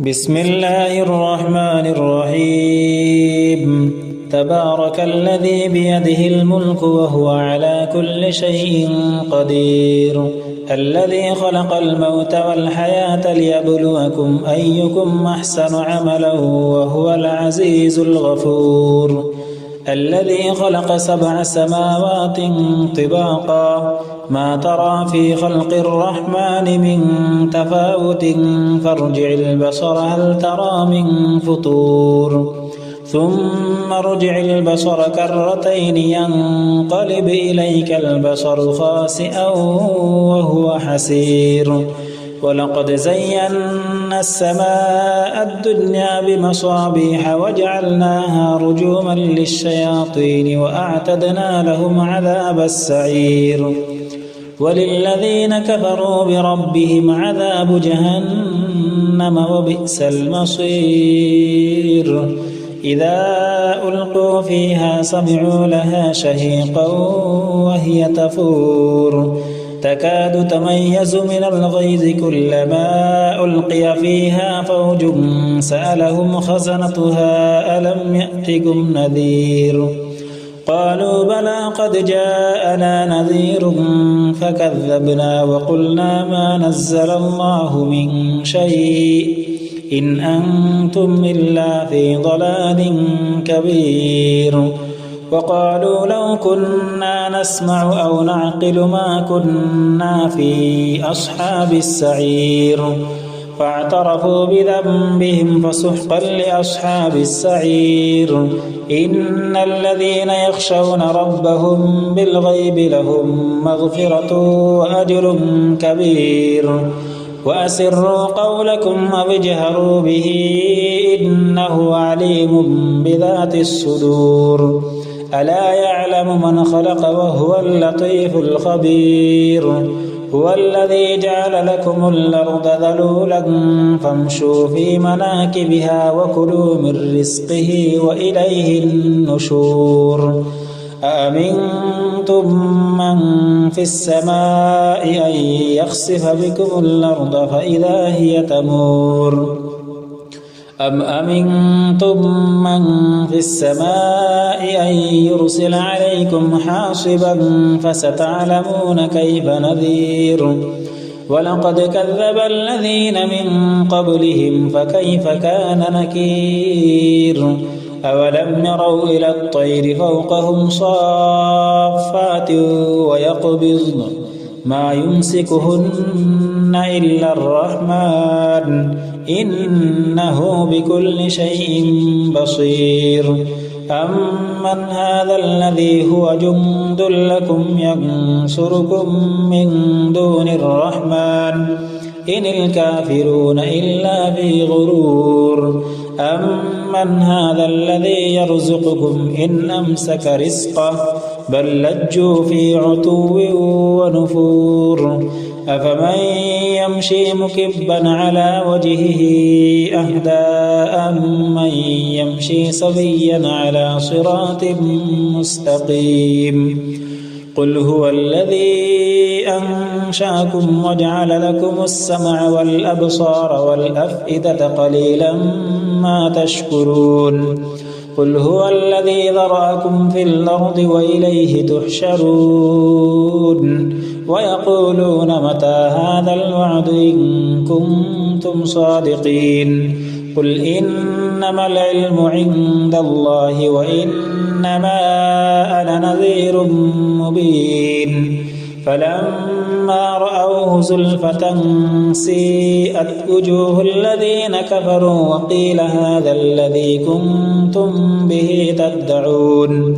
بسم الله الرحمن الرحيم تبارك الذي بيده الملك وهو على كل شيء قدير الذي خلق الموت والحياة ليبلوكم أيكم أحسن عملا وهو العزيز الغفور الذي خلق 7 سماوات طباقا ما ترى في خلق الرحمن من تفاوت فارجع البصر هل ترى من فطور ثم ارجع البصر كرتين ينقلب إليك البصر خاسئا وهو حسير ولقد زينا السماء الدنيا بمصابيح وجعلناها رجوما للشياطين وأعتدنا لهم عذاب السعير وللذين كفروا بربهم عذاب جهنم وبئس المصير إذا ألقوا فيها سمعوا لها شهيقا وهي تفور تكاد تميز من الغيظ كلما ألقي فيها فوج سألهم خزنتها ألم يأتكم نذير قالوا بلى قد جاءنا نذير فكذبنا وقلنا ما نزل الله من شيء إن أنتم إلا في ضلال كبير وقالوا لو كنا نسمع أو نعقل ما كنا في أصحاب السعير فاعترفوا بذنبهم فسحقا لأصحاب السعير إن الذين يخشون ربهم بالغيب لهم مغفرة وأجر كبير وأسروا قولكم أو اجهروا به إنه عليم بذات الصدور ألا يعلم من خلق وهو اللطيف الخبير هو الذي جعل لكم الأرض ذلولا فامشوا في مناكبها وكلوا من رزقه وإليه النشور أأمنتم من في السماء أن يخسف بكم الأرض فإذا هي تمور أم أمنتم من في السماء أن يرسل عليكم حاصبا فستعلمون كيف نذير ولقد كذب الذين من قبلهم فكيف كان نكير أولم يروا إلى الطير فوقهم صافات ويقبضن ما يمسكهن إلا الرحمن إنه بكل شيء بصير أمن هذا الذي هو جند لكم ينصركم من دون الرحمن إن الكافرون إلا في غرور أمن هذا الذي يرزقكم إن أمسك رزقه بل لجوا في عتو ونفور أفمن يمشي مكبا على وجهه أهدى أمن يمشي سويا على صراط مستقيم قل هو الذي أنشأكم وجعل لكم السمع والأبصار والأفئدة قليلا ما تشكرون قل هو الذي ذرأكم في الأرض وإليه تحشرون ويقولون متى هذا الوعد إن كنتم صادقين قل إنما العلم عند الله وإنما أنا نذير مبين فلما رأوه زلفة سيئت وجوه الذين كفروا وقيل هذا الذي كنتم به تدعون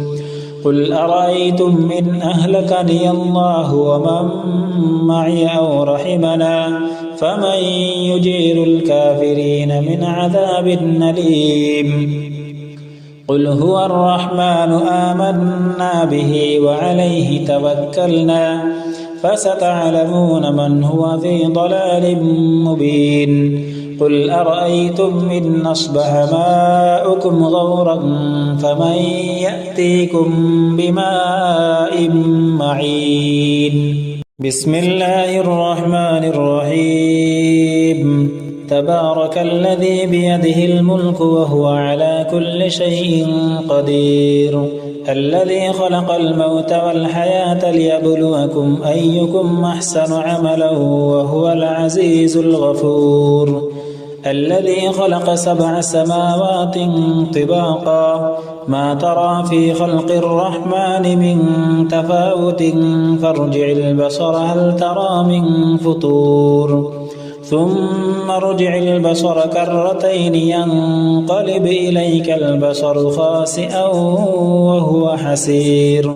قل أرأيتم إن أهلكني الله ومن معي أو رحمنا فمن يجير الكافرين من عذاب أليم قل هو الرحمن آمنا به وعليه توكلنا فستعلمون من هو في ضلال مبين قل أرأيتم إن أصبح ماؤكم غورا فمن يأتيكم بماء معين بسم الله الرحمن الرحيم تبارك الذي بيده الملك وهو على كل شيء قدير الذي خلق الموت والحياة ليبلوكم أيكم أحسن عملا وهو العزيز الغفور الذي خلق 7 سماوات طباقا ما ترى في خلق الرحمن من تفاوت فارجع البصر هل ترى من فطور ثم ارجع البصر كرتين ينقلب إليك البصر خاسئا وهو حسير